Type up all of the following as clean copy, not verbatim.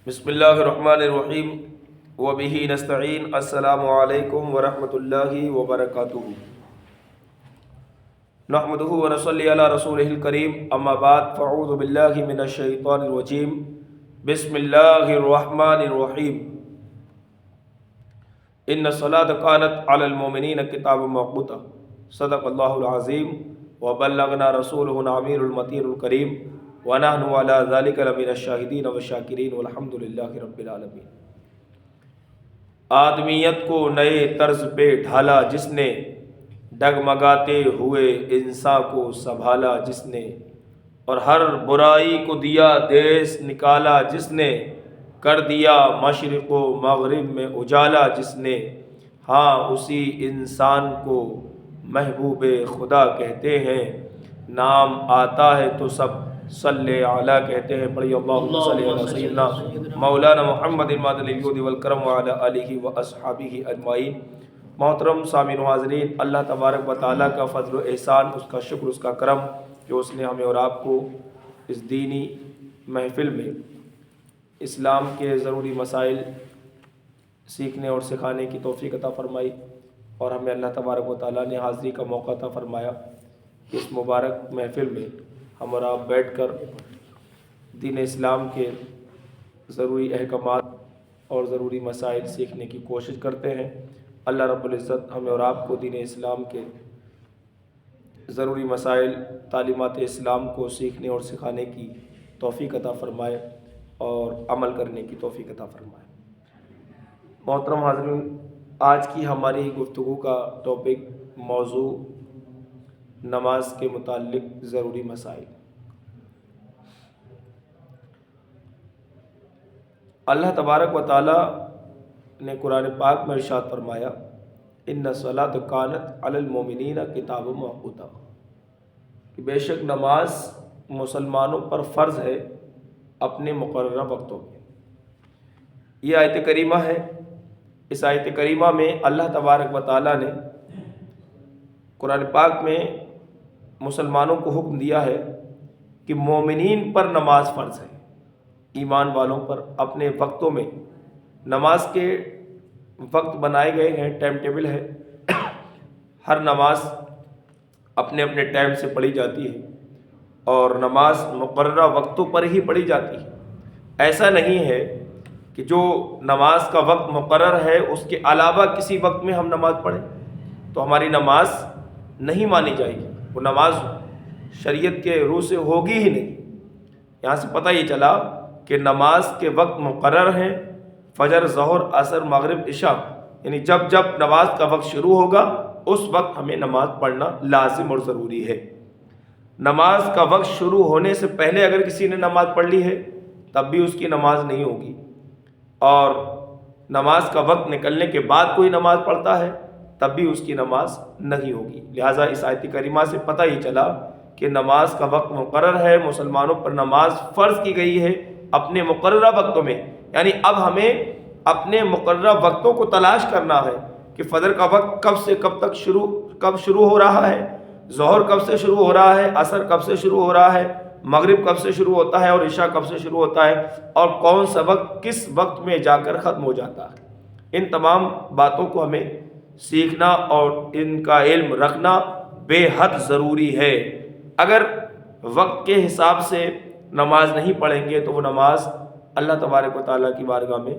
بسم اللہ الرحمن الرحیم وبہ نستعین۔ السلام علیکم ورحمۃ اللہ وبرکاتہ۔ نحمدہ ونصلی علی رسولہ الکریم، اما بعد فاعوذ باللہ من الشیطان الرجیم، بسم اللہ الرحمن الرحیم۔ ان الصلاۃ کانت علی المؤمنین کتابا موقوتا، صدق اللہ العظیم وبلغنا رسولہ الامین المطیر الکریم، وَنَحْنُ عَلَىٰ ذَلِكَ لَمِنَ الشَّاهِدِينَ وَالشَّاكِرِينَ وَالْحَمْدُ لِلَّهِ رَبِّ الْعَالَمِينَ۔ آدمیت کو نئے طرز پہ ڈھالا جس نے، ڈگمگاتے ہوئے انسان کو سنبھالا جس نے، اور ہر برائی کو دیا دیس نکالا جس نے، کر دیا مشرق و مغرب میں اجالا جس نے، ہاں اسی انسان کو محبوب خدا کہتے ہیں، نام آتا ہے تو سب صلی علیہ کہتے ہیں۔ پڑھی اللہم صلی علی سیدنا مولانا محمد مادل الجود والکرم وعلی آلہ واصحابہ اجمعین۔ محترم سامعین و حاضرین، اللہ تبارک و تعالیٰ کا فضل و احسان، اس کا شکر، اس کا کرم، جو اس نے ہمیں اور آپ کو اس دینی محفل میں اسلام کے ضروری مسائل سیکھنے اور سکھانے کی توفیق عطا فرمائی، اور ہمیں اللہ تبارک و تعالیٰ نے حاضری کا موقع عطا فرمایا کہ اس مبارک محفل میں ہم اور آپ بیٹھ کر دین اسلام کے ضروری احکامات اور ضروری مسائل سیکھنے کی کوشش کرتے ہیں۔ اللہ رب العزت ہمیں اور آپ کو دین اسلام کے ضروری مسائل، تعلیمات اسلام کو سیکھنے اور سکھانے کی توفیق عطا فرمائے اور عمل کرنے کی توفیق عطا فرمائے۔ محترم حاضرین، آج کی ہماری گفتگو کا ٹاپک، موضوع نماز کے متعلق ضروری مسائل۔ اللہ تبارک و تعالیٰ نے قرآن پاک میں ارشاد فرمایا، ان الصلاۃ کانت علی المؤمنین کتابا موقوتا، کہ بے شک نماز مسلمانوں پر فرض ہے اپنے مقررہ وقتوں میں۔ یہ آیت کریمہ ہے۔ اس آیت کریمہ میں اللہ تبارک و تعالیٰ نے قرآن پاک میں مسلمانوں کو حکم دیا ہے کہ مومنین پر نماز فرض ہے، ایمان والوں پر اپنے وقتوں میں نماز کے وقت بنائے گئے ہیں، ٹائم ٹیبل ہے، ہر نماز اپنے اپنے ٹائم سے پڑھی جاتی ہے اور نماز مقررہ وقتوں پر ہی پڑھی جاتی ہے۔ ایسا نہیں ہے کہ جو نماز کا وقت مقرر ہے اس کے علاوہ کسی وقت میں ہم نماز پڑھیں تو ہماری نماز نہیں مانی جائے گی، وہ نماز شریعت کے روح سے ہوگی ہی نہیں۔ یہاں سے پتہ یہ چلا کہ نماز کے وقت مقرر ہیں، فجر، ظہر، عصر، مغرب، عشاء، یعنی جب جب نماز کا وقت شروع ہوگا اس وقت ہمیں نماز پڑھنا لازم اور ضروری ہے۔ نماز کا وقت شروع ہونے سے پہلے اگر کسی نے نماز پڑھ لی ہے تب بھی اس کی نماز نہیں ہوگی، اور نماز کا وقت نکلنے کے بعد کوئی نماز پڑھتا ہے تب بھی اس کی نماز نہیں ہوگی۔ لہٰذا اس آیت کریمہ سے پتہ ہی چلا کہ نماز کا وقت مقرر ہے، مسلمانوں پر نماز فرض کی گئی ہے اپنے مقررہ وقتوں میں۔ یعنی اب ہمیں اپنے مقررہ وقتوں کو تلاش کرنا ہے کہ فجر کا وقت کب سے کب تک کب شروع ہو رہا ہے، ظہر کب سے شروع ہو رہا ہے، عصر کب سے شروع ہو رہا ہے، مغرب کب سے شروع ہوتا ہے اور عشاء کب سے شروع ہوتا ہے، اور کون سا وقت کس وقت میں جا کر ختم ہو جاتا ہے۔ ان تمام باتوں کو ہمیں سیکھنا اور ان کا علم رکھنا بے حد ضروری ہے۔ اگر وقت کے حساب سے نماز نہیں پڑھیں گے تو وہ نماز اللہ تبارک و تعالیٰ کی بارگاہ میں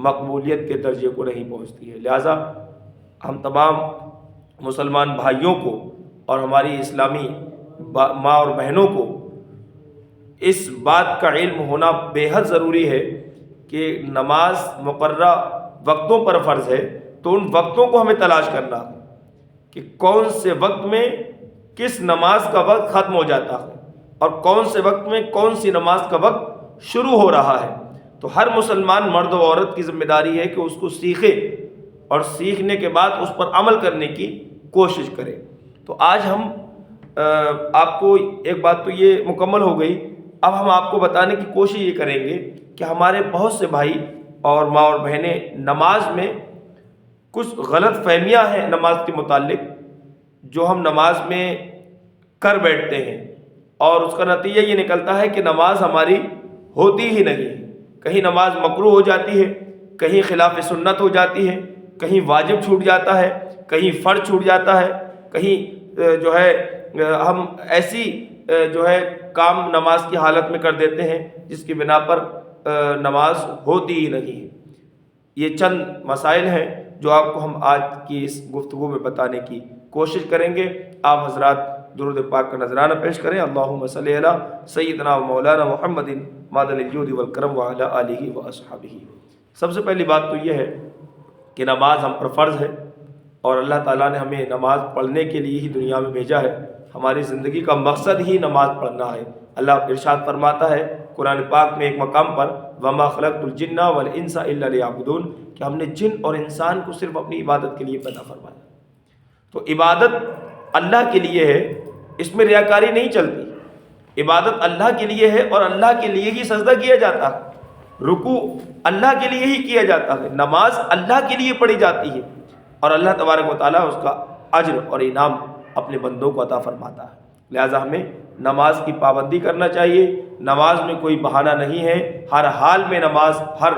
مقبولیت کے درجے کو نہیں پہنچتی ہے۔ لہٰذا ہم تمام مسلمان بھائیوں کو اور ہماری اسلامی ماں اور بہنوں کو اس بات کا علم ہونا بے حد ضروری ہے کہ نماز مقررہ وقتوں پر فرض ہے تو ان وقتوں کو ہمیں تلاش کرنا ہے کہ کون سے وقت میں کس نماز کا وقت ختم ہو جاتا ہے اور کون سے وقت میں کون سی نماز کا وقت شروع ہو رہا ہے۔ تو ہر مسلمان مرد و عورت کی ذمہ داری ہے کہ اس کو سیکھے اور سیکھنے کے بعد اس پر عمل کرنے کی کوشش کرے۔ تو آج ہم آپ کو ایک بات تو یہ مکمل ہو گئی، اب ہم آپ کو بتانے کی کوشش یہ کریں گے کہ ہمارے بہت سے بھائی اور ماں اور بہنیں نماز میں کچھ غلط فہمیاں ہیں نماز کے متعلق، جو ہم نماز میں کر بیٹھتے ہیں اور اس کا نتیجہ یہ نکلتا ہے کہ نماز ہماری ہوتی ہی نہیں۔ کہیں نماز مکروہ ہو جاتی ہے، کہیں خلاف سنت ہو جاتی ہے، کہیں واجب چھوٹ جاتا ہے، کہیں فرض چھوٹ جاتا ہے، کہیں جو ہے ہم ایسی جو ہے کام نماز کی حالت میں کر دیتے ہیں جس کی بنا پر نماز ہوتی ہی نہیں ہے۔ یہ چند مسائل ہیں جو آپ کو ہم آج کی اس گفتگو میں بتانے کی کوشش کریں گے۔ آپ حضرات درود پاک کا نذرانہ پیش کریں۔ اللہم صلی علی سیدنا و مولانا محمد معدن الجود والکرم وعلی آلہ واصحابہ۔ سب سے پہلی بات تو یہ ہے کہ نماز ہم پر فرض ہے، اور اللہ تعالیٰ نے ہمیں نماز پڑھنے کے لیے ہی دنیا میں بھیجا ہے۔ ہماری زندگی کا مقصد ہی نماز پڑھنا ہے۔ اللہ ارشاد فرماتا ہے قرآن پاک میں ایک مقام پر وَمَا خَلَقْتُ الْجِنَّ وَالْإِنسَ إِلَّا لِيَعْبُدُونَ، کہ ہم نے جن اور انسان کو صرف اپنی عبادت کے لیے پیدا فرمایا۔ تو عبادت اللہ کے لیے ہے، اس میں ریاکاری نہیں چلتی۔ عبادت اللہ کے لیے ہے اور اللہ کے لیے ہی سجدہ کیا جاتا ہے، رکوع اللہ کے لیے ہی کیا جاتا ہے، نماز اللہ کے لیے پڑھی جاتی ہے، اور اللہ تبارک و تعالیٰ اس کا اجر اور انعام اپنے بندوں کو عطا فرماتا ہے۔ لہٰذا ہمیں نماز کی پابندی کرنا چاہیے۔ نماز میں کوئی بہانہ نہیں ہے، ہر حال میں نماز، ہر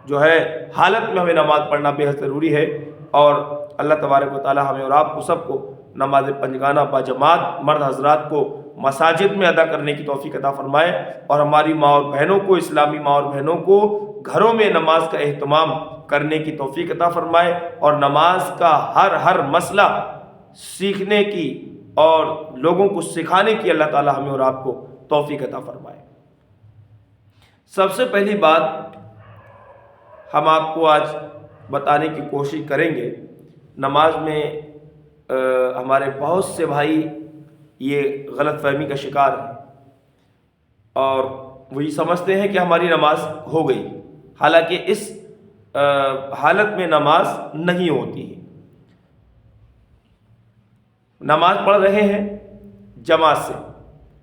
جو ہے حالت میں ہمیں نماز پڑھنا بے حد ضروری ہے، اور اللہ تبارک و تعالیٰ ہمیں اور آپ کو سب کو نماز پنجگانہ باجماعت مرد حضرات کو مساجد میں ادا کرنے کی توفیق عطا فرمائے، اور ہماری ماں اور بہنوں کو، اسلامی ماں اور بہنوں کو گھروں میں نماز کا اہتمام کرنے کی توفیق عطا فرمائے، اور نماز کا ہر مسئلہ سیکھنے کی اور لوگوں کو سکھانے کی اللہ تعالی ہمیں اور آپ کو توفیق عطا فرمائے۔ سب سے پہلی بات ہم آپ کو آج بتانے کی کوشش کریں گے، نماز میں ہمارے بہت سے بھائی یہ غلط فہمی کا شکار ہیں، اور وہ یہ سمجھتے ہیں کہ ہماری نماز ہو گئی، حالانکہ اس حالت میں نماز نہیں ہوتی ہے۔ نماز پڑھ رہے ہیں جماعت سے،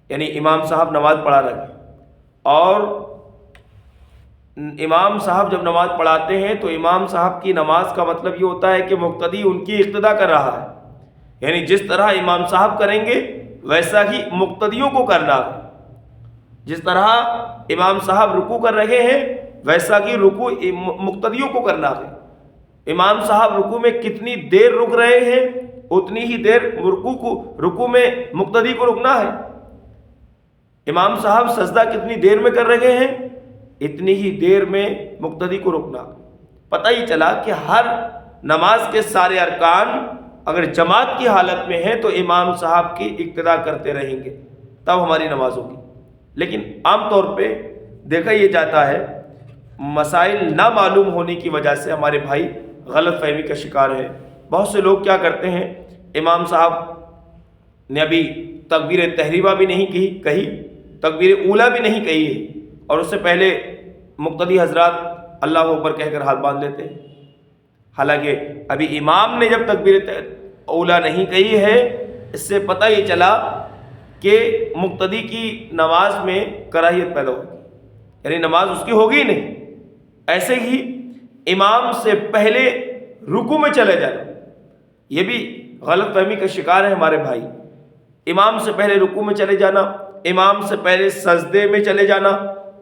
یعنی امام صاحب نماز پڑھا رہے ہیں، اور امام صاحب جب نماز پڑھاتے ہیں تو امام صاحب کی نماز کا مطلب یہ ہوتا ہے کہ مقتدی ان کی اقتدا کر رہا ہے، یعنی جس طرح امام صاحب کریں گے ویسا ہی مقتدیوں کو کرنا ہے، جس طرح امام صاحب رکوع کر رہے ہیں ویسا ہی رکوع مقتدیوں کو کرنا ہے۔ امام صاحب رکوع میں کتنی دیر رک رہے ہیں اتنی ہی دیر رکوع میں مقتدی کو رکنا ہے۔ امام صاحب سجدہ کتنی دیر میں کر رہے ہیں اتنی ہی دیر میں مقتدی کو رکنا۔ پتہ ہی چلا کہ ہر نماز کے سارے ارکان اگر جماعت کی حالت میں ہیں تو امام صاحب کی اقتدا کرتے رہیں گے، تب ہماری نماز ہوگی۔ لیکن عام طور پہ دیکھا یہ جاتا ہے مسائل نہ معلوم ہونے کی وجہ سے ہمارے بھائی غلط فہمی کا شکار ہیں۔ بہت سے لوگ کیا کرتے ہیں، امام صاحب نے ابھی تکبیر تحریمہ بھی نہیں کہی، تکبیر اولیٰ بھی نہیں کہی ہے، اور اس سے پہلے مقتدی حضرات اللہ اکبر کہہ کر ہاتھ باندھ لیتے ہیں، حالانکہ ابھی امام نے جب تکبیر اولیٰ نہیں کہی ہے، اس سے پتہ یہ چلا کہ مقتدی کی نماز میں کراہیت پیدا ہوگی، یعنی نماز اس کی ہوگی ہی نہیں۔ ایسے ہی امام سے پہلے رکوع میں چلے جانا، یہ بھی غلط فہمی کا شکار ہے ہمارے بھائی۔ امام سے پہلے رکوع میں چلے جانا، امام سے پہلے سجدے میں چلے جانا،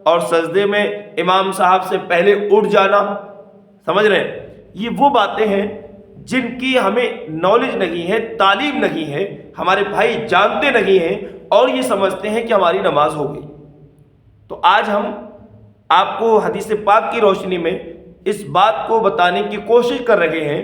اور سجدے میں امام صاحب سے پہلے اٹھ جانا، سمجھ رہے ہیں؟ یہ وہ باتیں ہیں جن کی ہمیں نالج نہیں ہے، تعلیم نہیں ہے، ہمارے بھائی جانتے نہیں ہیں اور یہ سمجھتے ہیں کہ ہماری نماز ہو گئی۔ تو آج ہم آپ کو حدیث پاک کی روشنی میں اس بات کو بتانے کی کوشش کر رہے ہیں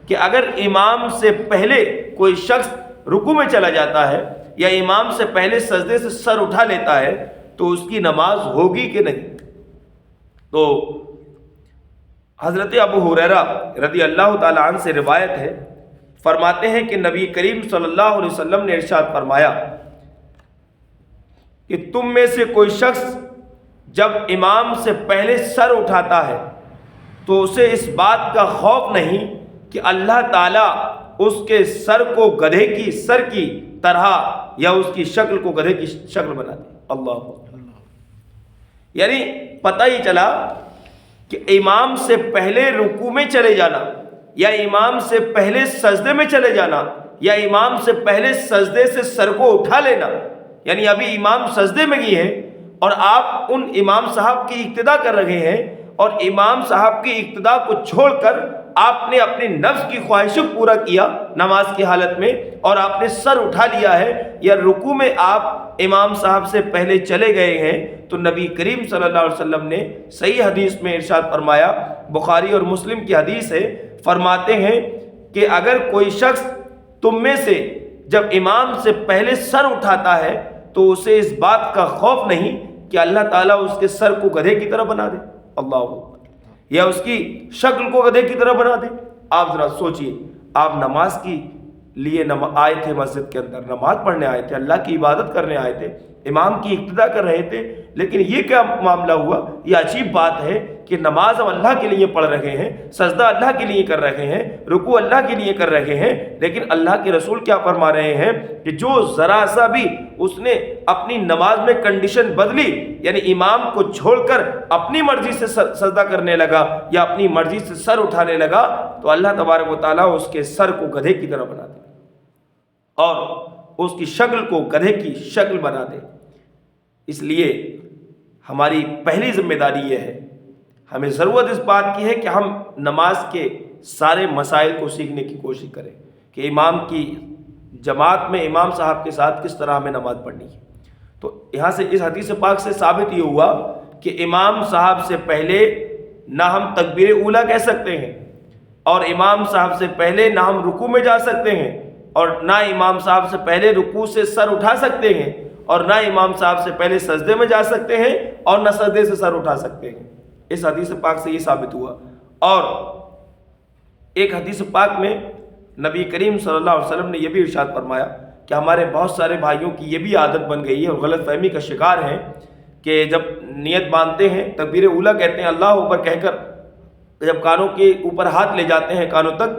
کہ اگر امام سے پہلے کوئی شخص رکوع میں چلا جاتا ہے یا امام سے پہلے سجدے سے سر اٹھا لیتا ہے تو اس کی نماز ہوگی کہ نہیں۔ تو حضرت ابو ہریرہ رضی اللہ تعالی عنہ سے روایت ہے، فرماتے ہیں کہ نبی کریم صلی اللہ علیہ وسلم نے ارشاد فرمایا کہ تم میں سے کوئی شخص جب امام سے پہلے سر اٹھاتا ہے تو اسے اس بات کا خوف نہیں کہ اللہ تعالیٰ اس کے سر کو گدھے کی سر کی طرح یا اس کی شکل کو گدھے کی شکل بنا دے۔ اللہ یعنی پتہ ہی چلا کہ امام سے پہلے رکوع میں چلے جانا یا امام سے پہلے سجدے میں چلے جانا یا امام سے پہلے سجدے سے سر کو اٹھا لینا، یعنی ابھی امام سجدے میں گئی ہے اور آپ ان امام صاحب کی اقتدا کر رہے ہیں، اور امام صاحب کی اقتدا کو چھوڑ کر آپ نے اپنی نفس کی خواہش کو پورا کیا نماز کی حالت میں، اور آپ نے سر اٹھا لیا ہے، یا رکوع میں آپ امام صاحب سے پہلے چلے گئے ہیں، تو نبی کریم صلی اللہ علیہ وسلم نے صحیح حدیث میں ارشاد فرمایا، بخاری اور مسلم کی حدیث ہے، فرماتے ہیں کہ اگر کوئی شخص تم میں سے جب امام سے پہلے سر اٹھاتا ہے تو اسے اس بات کا خوف نہیں کہ اللہ تعالیٰ اس کے سر کو گدھے کی طرح بنا دے، اللہ اکبر، یا اس کی شکل کو گدھے کی طرح بنا دے۔ آپ ذرا سوچئے، آپ نماز کی لیے آئے تھے، مسجد کے اندر نماز پڑھنے آئے تھے، اللہ کی عبادت کرنے آئے تھے، امام کی اقتدا کر رہے تھے، لیکن یہ کیا معاملہ ہوا؟ یہ عجیب بات ہے کہ نماز ہم اللہ کے لیے پڑھ رہے ہیں، سجدہ اللہ کے لیے کر رہے ہیں، رکوع اللہ کے لیے کر رہے ہیں، لیکن اللہ کے رسول کیا فرما رہے ہیں کہ جو ذرا سا بھی اس نے اپنی نماز میں کنڈیشن بدلی، یعنی امام کو چھوڑ کر اپنی مرضی سے سجدہ کرنے لگا یا اپنی مرضی سے سر اٹھانے لگا، تو اللہ تبارک و تعالیٰ اس کے سر کو گدھے کی طرح بنا دے اور اس کی شکل کو گدھے کی شکل بنا دے۔ اس لیے ہماری پہلی ذمہ داری یہ ہے، ہمیں ضرورت اس بات کی ہے کہ ہم نماز کے سارے مسائل کو سیکھنے کی کوشش کریں کہ امام کی جماعت میں امام صاحب کے ساتھ کس طرح ہمیں نماز پڑھنی ہے۔ تو یہاں سے اس حدیث پاک سے ثابت یہ ہوا کہ امام صاحب سے پہلے نہ ہم تکبیر اولیٰ کہہ سکتے ہیں، اور امام صاحب سے پہلے نہ ہم رکوع میں جا سکتے ہیں، اور نہ امام صاحب سے پہلے رکوع سے سر اٹھا سکتے ہیں، اور نہ امام صاحب سے پہلے سجدے میں جا سکتے ہیں، اور نہ سجدے سے سر اٹھا سکتے ہیں۔ اس حدیث پاک سے یہ ثابت ہوا۔ اور ایک حدیث پاک میں نبی کریم صلی اللہ علیہ وسلم نے یہ بھی ارشاد فرمایا کہ ہمارے بہت سارے بھائیوں کی یہ بھی عادت بن گئی ہے اور غلط فہمی کا شکار ہیں کہ جب نیت باندھتے ہیں، تکبیر اولیٰ کہتے ہیں، اللہ اوپر کہہ کر جب کانوں کے اوپر ہاتھ لے جاتے ہیں کانوں تک،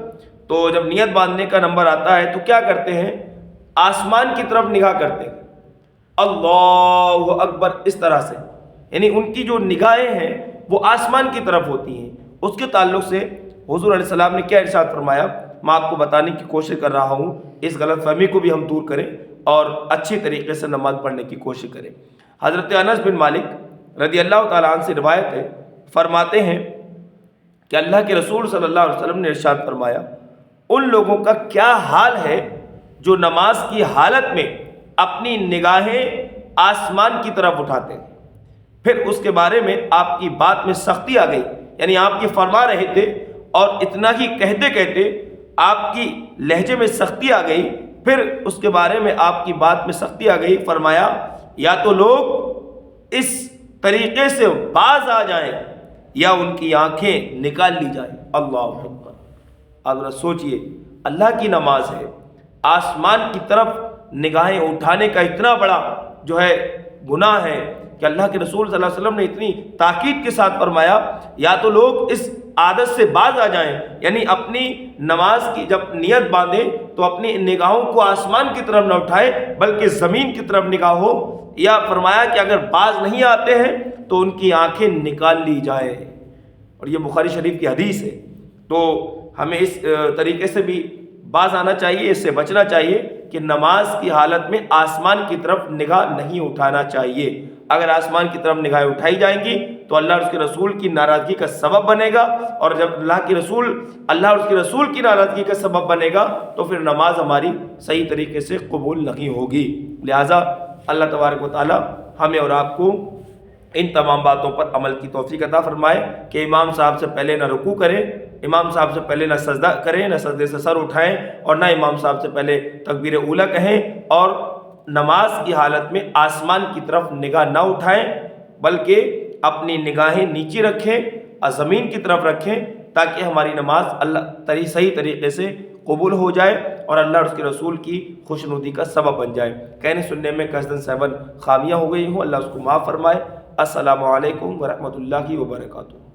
تو جب نیت باندھنے کا نمبر آتا ہے تو کیا کرتے ہیں؟ آسمان کی طرف نگاہ کرتے ہیں، اللہ اکبر، اس طرح سے، یعنی ان کی جو نگاہیں ہیں وہ آسمان کی طرف ہوتی ہیں۔ اس کے تعلق سے حضور علیہ السلام نے کیا ارشاد فرمایا، میں آپ کو بتانے کی کوشش کر رہا ہوں، اس غلط فہمی کو بھی ہم دور کریں اور اچھی طریقے سے نماز پڑھنے کی کوشش کریں۔ حضرت انس بن مالک رضی اللہ تعالیٰ عنہ سے روایت ہے، فرماتے ہیں کہ اللہ کے رسول صلی اللہ علیہ وسلم نے ارشاد فرمایا، ان لوگوں کا کیا حال ہے جو نماز کی حالت میں اپنی نگاہیں آسمان کی طرف اٹھاتے ہیں۔ پھر اس کے بارے میں آپ کی بات میں سختی آ گئی، یعنی آپ کی فرما رہے تھے اور اتنا ہی کہتے کہتے آپ کی لہجے میں سختی آ گئی، پھر اس کے بارے میں آپ کی بات میں سختی آ گئی، فرمایا یا تو لوگ اس طریقے سے باز آ جائیں یا ان کی آنکھیں نکال لی جائیں۔ اللہ اکبر، آپ ذرا سوچئے، اللہ کی نماز ہے، آسمان کی طرف نگاہیں اٹھانے کا اتنا بڑا جو ہے گناہ ہے کہ اللہ کے رسول صلی اللہ علیہ وسلم نے اتنی تاکید کے ساتھ فرمایا یا تو لوگ اس عادت سے باز آ جائیں، یعنی اپنی نماز کی جب نیت باندھیں تو اپنی نگاہوں کو آسمان کی طرف نہ اٹھائے بلکہ زمین کی طرف نگاہ ہو، یا فرمایا کہ اگر باز نہیں آتے ہیں تو ان کی آنکھیں نکال لی جائے، اور یہ بخاری شریف کی حدیث ہے۔ تو ہمیں اس طریقے سے بھی باز آنا چاہیے، اس سے بچنا چاہیے کہ نماز کی حالت میں آسمان کی طرف نگاہ نہیں اٹھانا چاہیے۔ اگر آسمان کی طرف نگاہیں اٹھائی جائیں گی تو اللہ اور اس کے رسول کی ناراضگی کا سبب بنے گا، اور جب اللہ اور اس کے رسول کی ناراضگی کا سبب بنے گا تو پھر نماز ہماری صحیح طریقے سے قبول نہیں ہوگی۔ لہٰذا اللہ تبارک و تعالی ہمیں اور آپ کو ان تمام باتوں پر عمل کی توفیق عطا فرمائے کہ امام صاحب سے پہلے نہ رکوع کریں، امام صاحب سے پہلے نہ سجدہ کریں، نہ سجدے سے سر اٹھائیں، اور نہ امام صاحب سے پہلے تکبیر اولیٰ کہیں، اور نماز کی حالت میں آسمان کی طرف نگاہ نہ اٹھائیں بلکہ اپنی نگاہیں نیچے رکھیں، زمین کی طرف رکھیں، تاکہ ہماری نماز صحیح طریقے سے قبول ہو جائے اور اللہ اور اس کے رسول کی خوشنودی کا سبب بن جائے۔ کہنے سننے میں قصداً صاحباً خامیاں ہو گئی ہوں، اللہ اس کو معاف فرمائے۔ السلام علیکم ورحمۃ اللہ وبرکاتہ۔